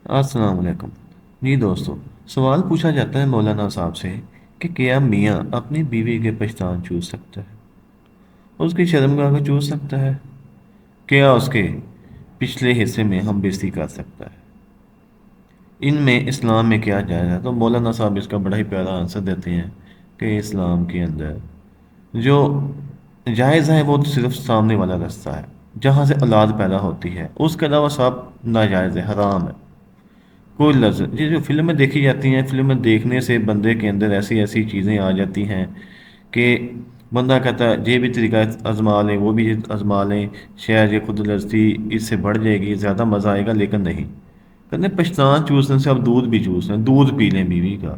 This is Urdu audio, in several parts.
السلام علیکم جی دوستو، سوال پوچھا جاتا ہے مولانا صاحب سے کہ کیا میاں اپنی بیوی کے پشتان چوس سکتا ہے، اس کی شرمگاہ کو چوس سکتا ہے، کیا اس کے پچھلے حصے میں ہم بستری کر سکتا ہے، ان میں اسلام میں کیا جائز ہے؟ تو مولانا صاحب اس کا بڑا ہی پیارا آنسر دیتے ہیں کہ اسلام کے اندر جو جائز ہے وہ صرف سامنے والا رستہ ہے جہاں سے اولاد پیدا ہوتی ہے، اس کے علاوہ سب ناجائز ہے، حرام ہے۔ کوئی لفظ یہ جو فلمیں دیکھی جاتی ہیں، فلمیں دیکھنے سے بندے کے اندر ایسی ایسی چیزیں آ جاتی ہیں کہ بندہ کہتا ہے یہ بھی طریقہ آزما لیں، وہ بھی آزما لیں، شاید یہ خود لذتی اس سے بڑھ جائے گی، زیادہ مزہ آئے گا، لیکن نہیں کہتے پشتان چوسنے سے اب دودھ بھی چوس لیں، دودھ پی لیں بیوی کا،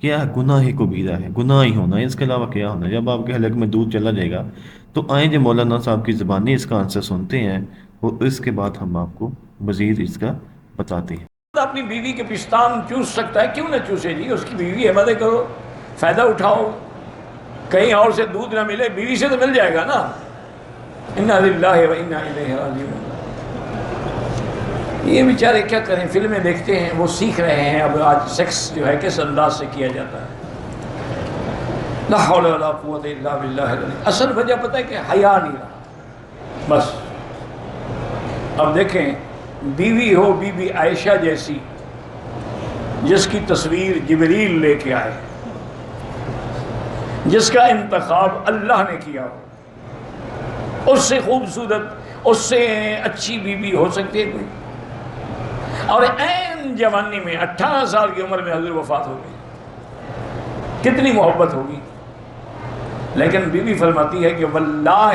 کیا گناہ ہی کبیرہ ہے، گناہ ہی ہونا ہے، اس کے علاوہ کیا ہونا ہے؟ جب آپ کے حلق میں دودھ چلا جائے گا تو آئیں جو مولانا صاحب کی زبانی اس کا آنسر سنتے ہیں، اور اس کے بعد ہم آپ کو مزید اس کا بتاتے ہیں۔ اپنی بیوی کے پستان چوس سکتا ہے، کیوں نہ چوسے جی؟ اس کی بیوی ہے، مدد کرو، فائدہ اٹھاؤ، کہیں اور سے دودھ نہ ملے، بیوی سے تو مل جائے گا نا۔ انا للہ و انا الیہ راجعون۔ یہ بیچارے کیا کریں، فلمیں دیکھتے ہیں، وہ سیکھ رہے ہیں اب آج سیکس جو ہے کس انداز سے کیا جاتا ہے۔ لا حول ولا قوت الا باللہ العلی۔ اصل وجہ پتہ ہے کہ حیا نہیں رہا، بس۔ اب دیکھیں، بیوی ہو بی بی عائشہ جیسی، جس کی تصویر جبریل لے کے آئے، جس کا انتخاب اللہ نے کیا ہو، اس سے خوبصورت، اس سے اچھی بیوی ہو سکتی ہے کوئی؟ اور عین جوانی میں 18 سال کی عمر میں حضور وفات ہو گئی، کتنی محبت ہوگی؟ لیکن بیوی فرماتی ہے کہ واللہ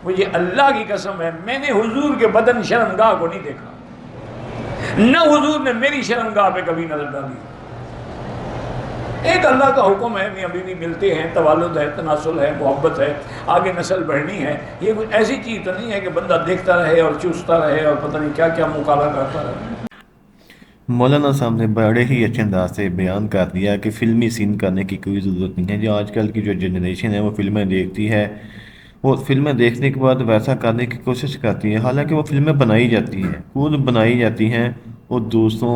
مجھے اللہ کی قسم ہے، میں نے حضور کے بدن شرمگاہ کو نہیں دیکھا، نہ حضور نے میری شرمگاہ پہ کبھی نظر ڈالی۔ ایک اللہ کا حکم ہے، میاں بیوی ملتے ہیں، توالد ہے، تناسل ہے، محبت ہے، آگے نسل بڑھنی ہے، یہ کوئی ایسی چیز تو نہیں ہے کہ بندہ دیکھتا رہے اور چوستا رہے اور پتہ نہیں کیا کیا مکالہ کرتا رہے۔ مولانا صاحب نے بڑے ہی اچھے انداز سے بیان کر دیا کہ فلمی سین کرنے کی کوئی ضرورت نہیں ہے۔ جو آج کل کی جو جنریشن ہے وہ فلمیں دیکھتی ہے، وہ فلمیں دیکھنے کے بعد ویسا کرنے کی کوشش کرتی ہے، حالانکہ وہ فلمیں بنائی جاتی ہیں، خود بنائی جاتی ہیں، اور دوستوں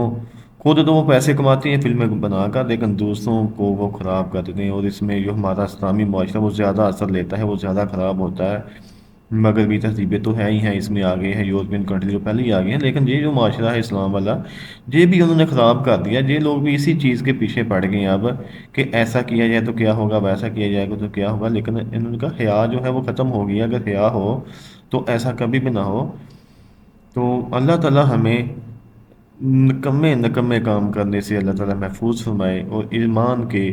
خود تو وہ پیسے کماتی ہیں فلمیں بنا کر، لیکن دوستوں کو وہ خراب کر دیتے ہیں، اور اس میں جو ہمارا اسلامی معاشرہ وہ زیادہ اثر لیتا ہے، وہ زیادہ خراب ہوتا ہے۔ مغربی تہذیبیں تو ہے ہی ہیں، اس میں آگے ہیں، یورپین کنٹری تو پہلے ہی آگے ہیں، لیکن یہ جو معاشرہ ہے اسلام والا، یہ بھی انہوں نے خراب کر دیا، یہ لوگ بھی اسی چیز کے پیچھے پڑ گئے ہیں اب، کہ ایسا کیا جائے تو کیا ہوگا، ویسا کیا جائے گا تو کیا ہوگا، لیکن ان کا حیا جو ہے وہ ختم ہو گیا۔ اگر حیا ہو تو ایسا کبھی بھی نہ ہو۔ تو اللہ تعالیٰ ہمیں نکمے نکمے کام کرنے سے اللہ تعالیٰ محفوظ فرمائے، اور ایمان کے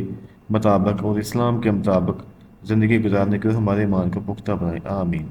مطابق اور اسلام کے مطابق زندگی گزارنے کے ہمارے ایمان کو پختہ بنائے، آمین۔